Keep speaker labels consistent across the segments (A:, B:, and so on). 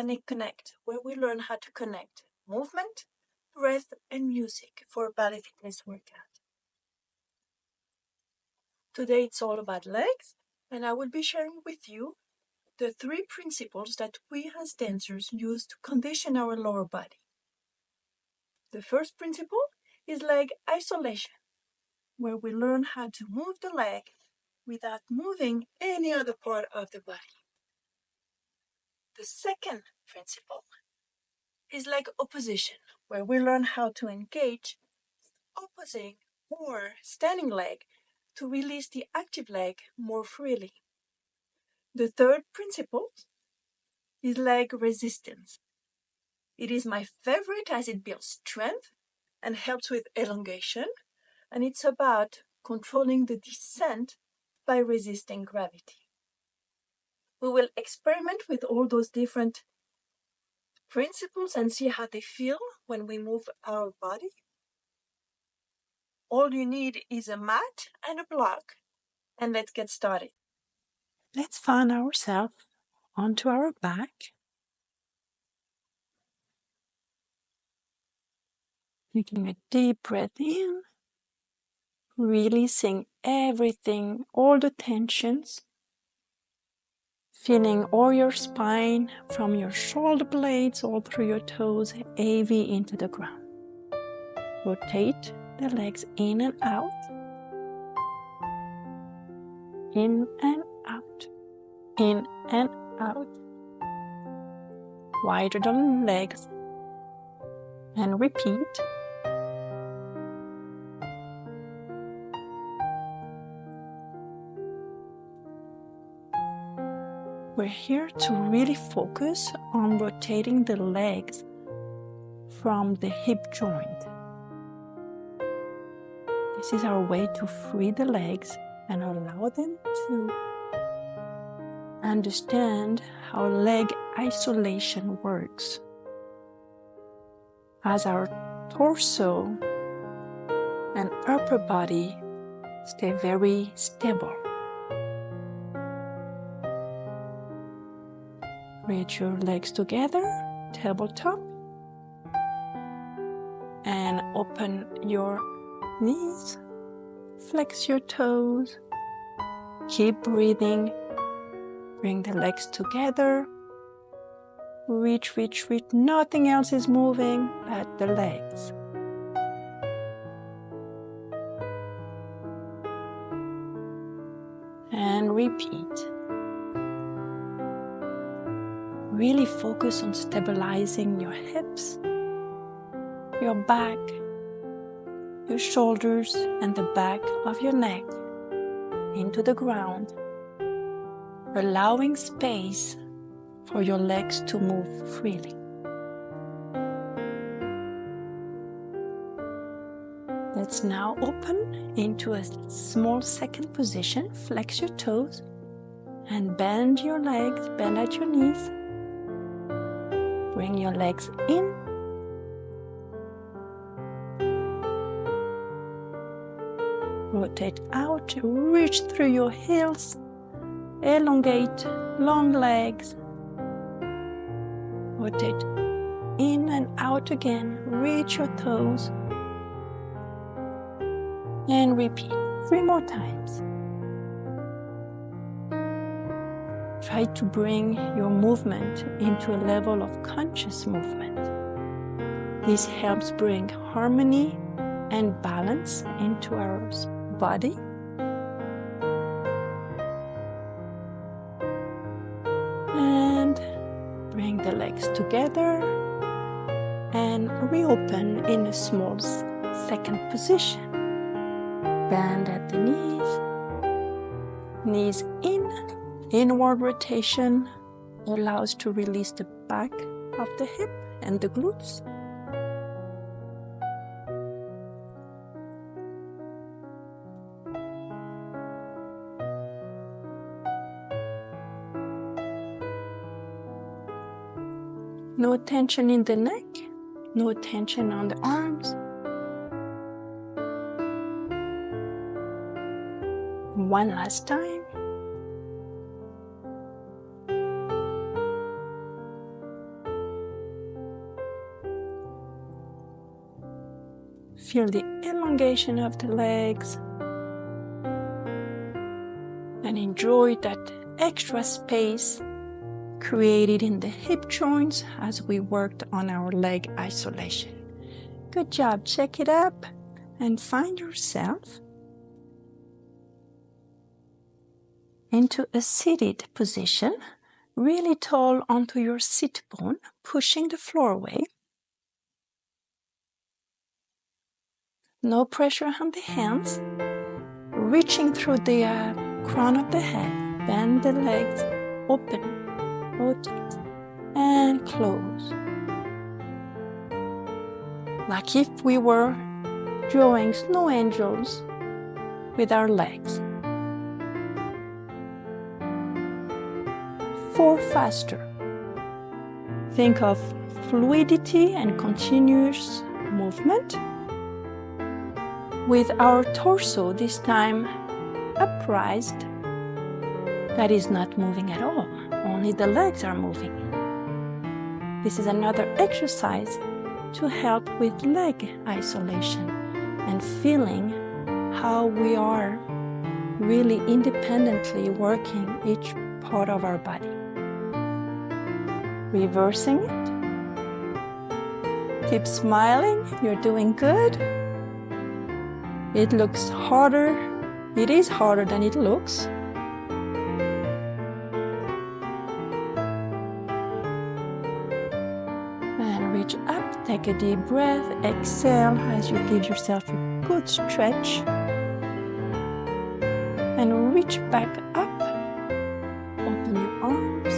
A: Organic Connect, where we learn how to connect movement, breath, and music for a ballet fitness workout. Today it's all about legs, and I will be sharing with you the 3 principles that we as dancers use to condition our lower body. The first principle is leg isolation, where we learn how to move the leg without moving any other part of the body. The second principle is leg opposition, where we learn how to engage opposing or standing leg to release the active leg more freely. The third principle is leg resistance. It is my favorite as it builds strength and helps with elongation, and it's about controlling the descent by resisting gravity. We will experiment with all those different principles and see how they feel when we move our body. All you need is a mat and a block, and let's get started.
B: Let's find ourselves onto our back. Taking a deep breath in, releasing everything, all the tensions, feeling all your spine from your shoulder blades all through your toes, heavy into the ground. Rotate the legs in and out, in and out, in and out. Wider the legs and repeat. We're here to really focus on rotating the legs from the hip joint. This is our way to free the legs and allow them to understand how leg isolation works. As our torso and upper body stay very stable. Reach your legs together, tabletop, and open your knees, flex your toes, keep breathing, bring the legs together, reach, nothing else is moving but the legs. And repeat. Really focus on stabilizing your hips, your back, your shoulders, and the back of your neck into the ground, allowing space for your legs to move freely. Let's now open into a small second position. Flex your toes and bend your legs, bend at your knees. Bring your legs in. Rotate out, reach through your heels. Elongate, long legs. Rotate in and out again. Reach your toes. And repeat 3 more times. Try to bring your movement into a level of conscious movement. This helps bring harmony and balance into our body. And bring the legs together and reopen in a small second position. Bend at the knees in. Inward rotation allows to release the back of the hip and the glutes. No tension in the neck, no tension on the arms. One last time. Feel the elongation of the legs and enjoy that extra space created in the hip joints as we worked on our leg isolation. Good job. Check it up and find yourself into a seated position, really tall onto your sit bone, pushing the floor away. No pressure on the hands. Reaching through the crown of the head. Bend the legs, open, rotate, and close. Like if we were drawing snow angels with our legs. 4 faster. Think of fluidity and continuous movement. With our torso this time upraised, that is not moving at all. Only the legs are moving. This is another exercise to help with leg isolation and feeling how we are really independently working each part of our body. Reversing it. Keep smiling. You're doing good. It looks harder. It is harder than it looks. And reach up. Take a deep breath. Exhale as you give yourself a good stretch. And reach back up. Open your arms.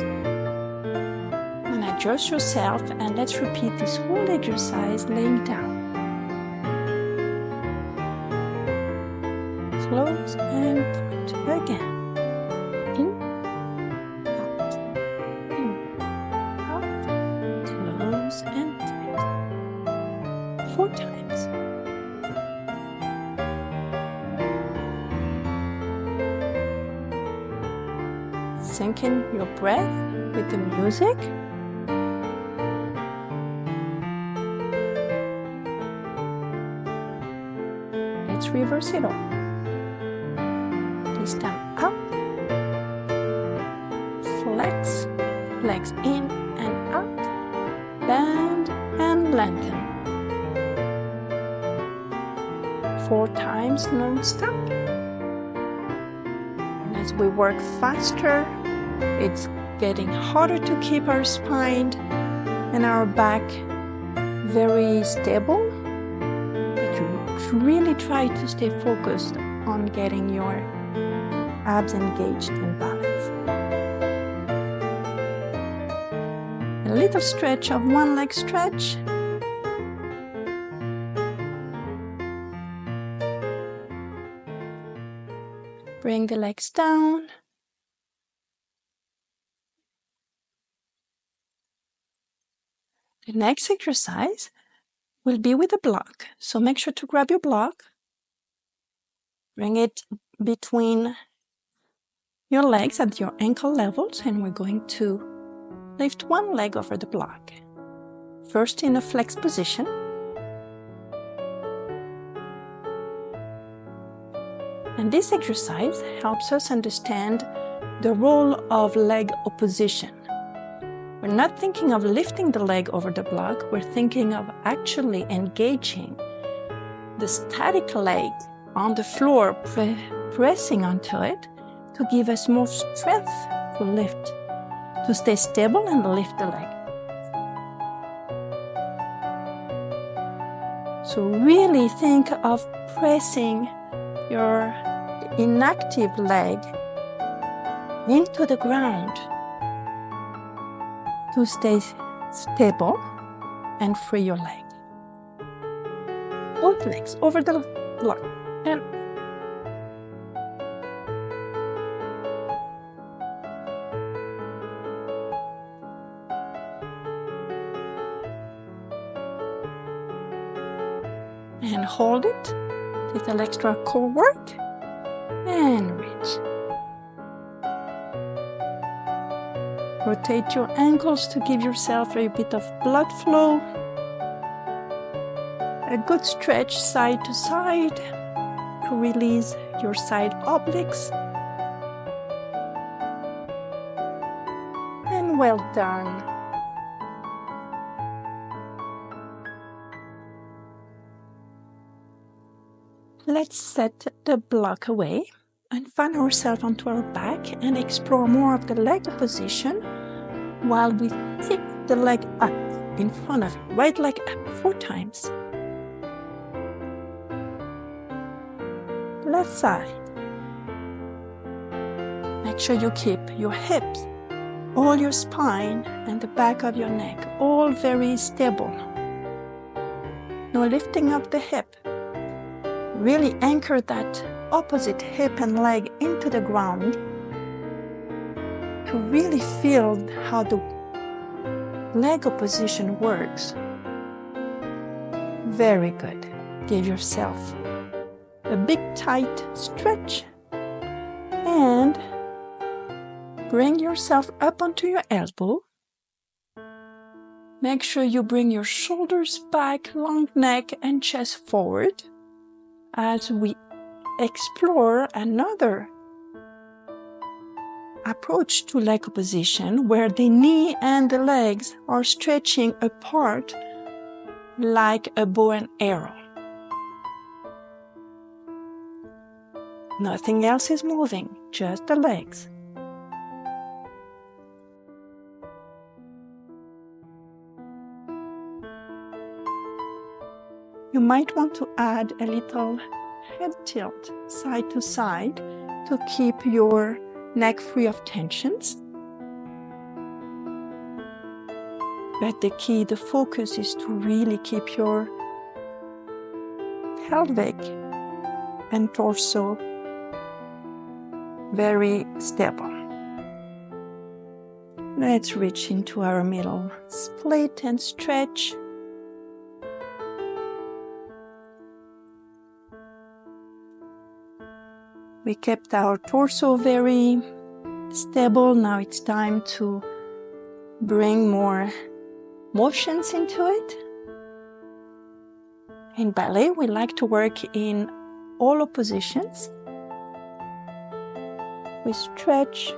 B: And adjust yourself. And let's repeat this whole exercise laying down. Close and point again. In, out, in, out, close and tight. 4 times. Sync in your breath with the music. Let's reverse it all. This time up, flex, legs in and out, bend and lengthen. 4 times non-stop. And as we work faster, it's getting harder to keep our spine and our back very stable. But you really try to stay focused on getting your abs engaged and balanced. A little stretch of one leg stretch. Bring the legs down. The next exercise will be with a block. So make sure to grab your block. Bring it between your legs at your ankle levels, and we're going to lift one leg over the block. First in a flex position. And this exercise helps us understand the role of leg opposition. We're not thinking of lifting the leg over the block, we're thinking of actually engaging the static leg on the floor, pressing onto it to give us more strength to lift, to stay stable and lift the leg. So really think of pressing your inactive leg into the ground to stay stable and free your leg. Both legs over the block and hold it. Little extra core work and reach. Rotate your ankles to give yourself a bit of blood flow. a good stretch side to side to release your side obliques. And well done. Let's set the block away and find ourselves onto our back and explore more of the leg position while we kick the leg up in front of you. Right leg up 4 times. Left side. Make sure you keep your hips, all your spine and the back of your neck all very stable. Now lifting up the hip. Really anchor that opposite hip and leg into the ground to really feel how the leg position works. Very good. Give yourself a big tight stretch and bring yourself up onto your elbow. Make sure you bring your shoulders back, long neck and chest forward as we explore another approach to leg position where the knee and the legs are stretching apart like a bow and arrow. Nothing else is moving, just the legs. You might want to add a little head tilt side to side to keep your neck free of tensions. But the key, the focus is to really keep your pelvic and torso very stable. Let's reach into our middle split and stretch. We kept our torso very stable. Now it's time to bring more motions into it. In ballet, we like to work in all positions. We stretch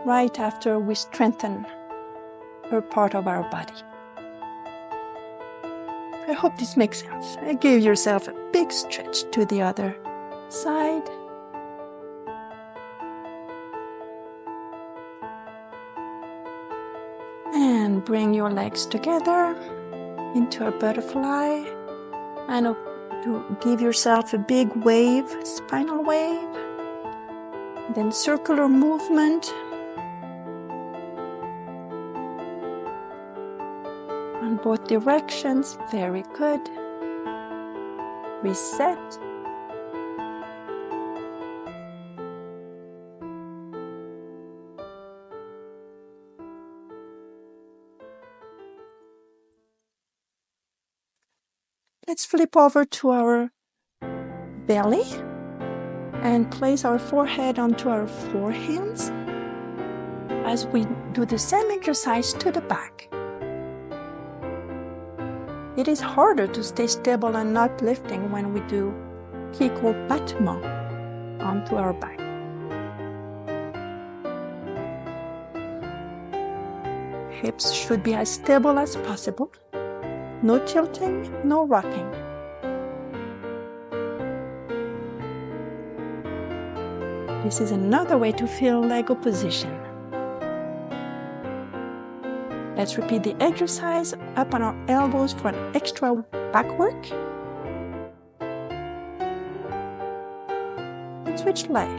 B: right after we strengthen a part of our body. I hope this makes sense. Give yourself a big stretch to the other side. And bring your legs together into a butterfly and to give yourself a big wave, spinal wave. Then circular movement on both directions. Very good. Reset. Let's flip over to our belly and place our forehead onto our forehands as we do the same exercise to the back. It is harder to stay stable and not lifting when we do kick or battement onto our back. Hips should be as stable as possible. No tilting, no rocking. This is another way to feel leg position. Let's repeat the exercise up on our elbows for an extra back work. And switch leg.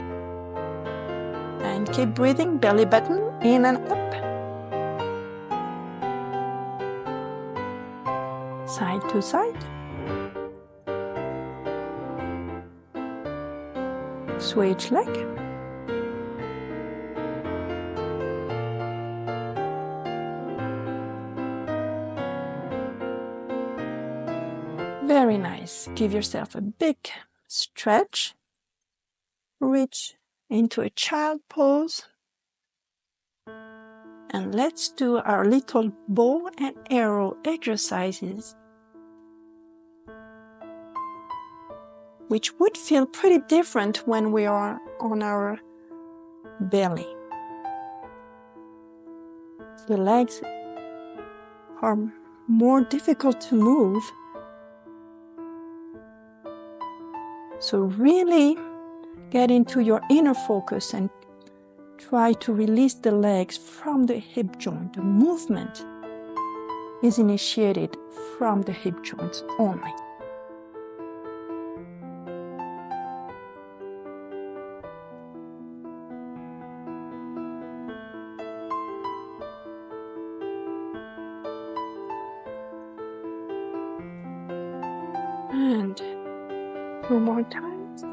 B: And keep breathing, belly button in and up. Side to side. Switch leg. Very nice. Give yourself a big stretch. Reach into a child pose. And let's do our little bow and arrow exercises which would feel pretty different when we are on our belly. The legs are more difficult to move. So really get into your inner focus and try to release the legs from the hip joint. The movement is initiated from the hip joints only. And 2 more times.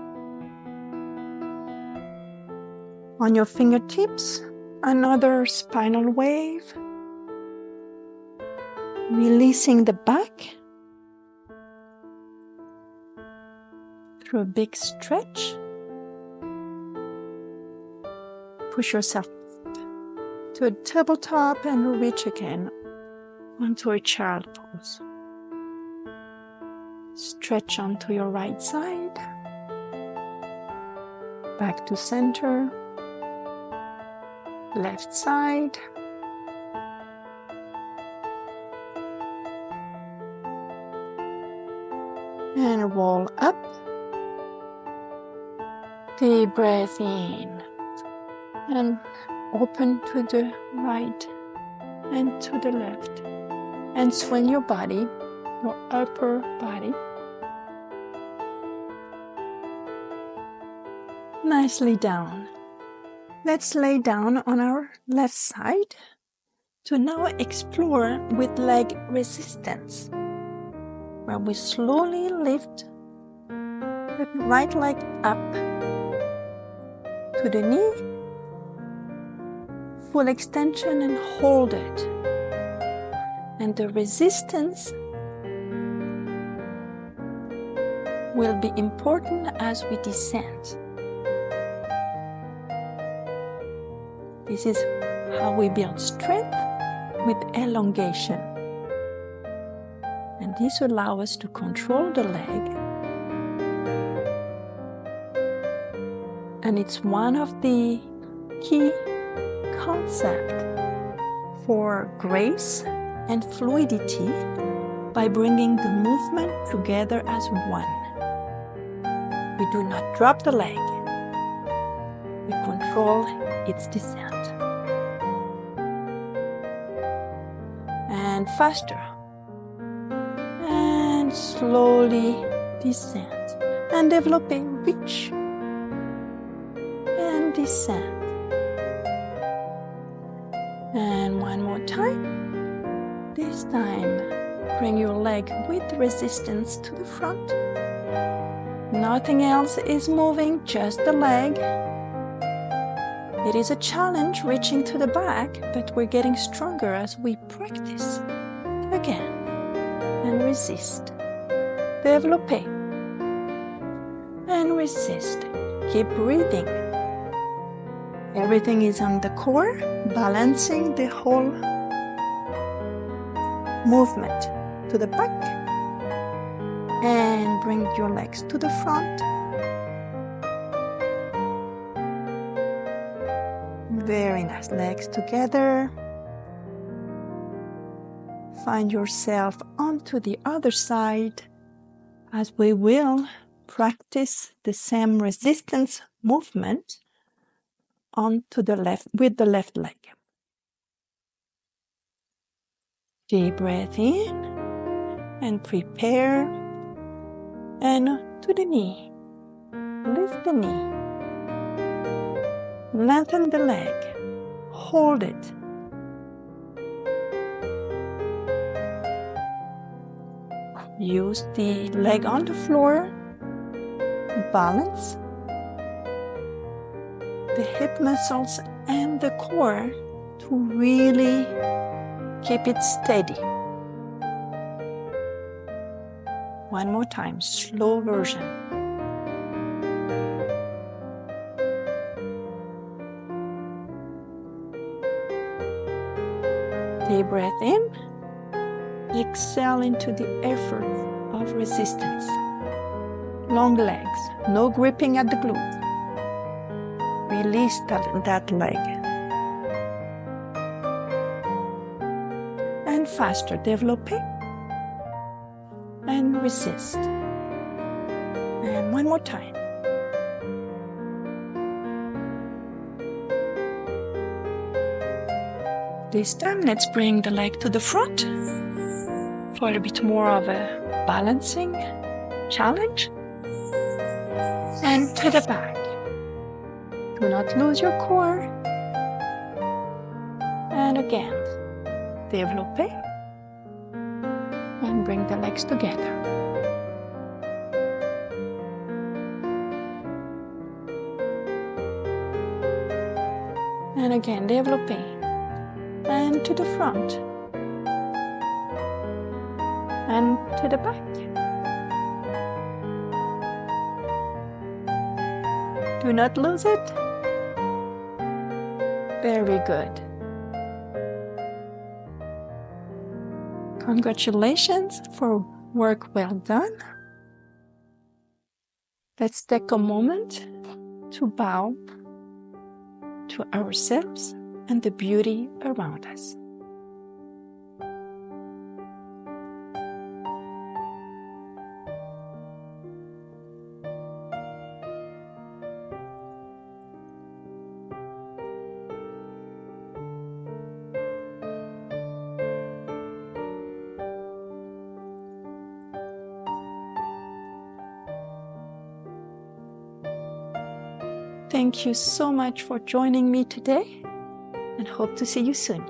B: On your fingertips, another spinal wave. Releasing the back through a big stretch. Push yourself to a tabletop and reach again onto a child pose. Stretch onto your right side. Back to center. Left side. And roll up. Deep breath in. And open to the right and to the left. And swing your body, your upper body. Nicely down. Let's lay down on our left side to now explore with leg resistance, where we slowly lift the right leg up to the knee, full extension, and hold it. And the resistance will be important as we descend. This is how we build strength with elongation. And this allows us to control the leg. And it's one of the key concepts for grace and fluidity by bringing the movement together as one. We do not drop the leg. We control its descent. And faster. And slowly descend. And develop a reach. And descend. And one more time. This time, bring your leg with resistance to the front. Nothing else is moving, just the leg. It is a challenge reaching to the back, but we're getting stronger as we practice. Again, and resist. Développez. And resist. Keep breathing. Everything is on the core, balancing the whole movement to the back. And bring your legs to the front. Very nice. Legs together. Find yourself onto the other side as we will practice the same resistance movement onto the left with the left leg. Deep breath in and prepare. And to the knee. Lift the knee. Lengthen the leg. Hold it. Use the leg on the floor. Balance the hip muscles and the core to really keep it steady. One more time, slow version. Deep breath in. Exhale into the effort of resistance. long legs, no gripping at the glute. Release that leg. And faster, développé. And resist. And one more time. This time, let's bring the leg to the front for a bit more of a balancing challenge. And to the back. Do not lose your core. And again, développé. And bring the legs together. And again, développé. And to the front. And to the back. Do not lose it. Very good. Congratulations for work well done. Let's take a moment to bow to ourselves and the beauty around us. Thank you so much for joining me today, and hope to see you soon.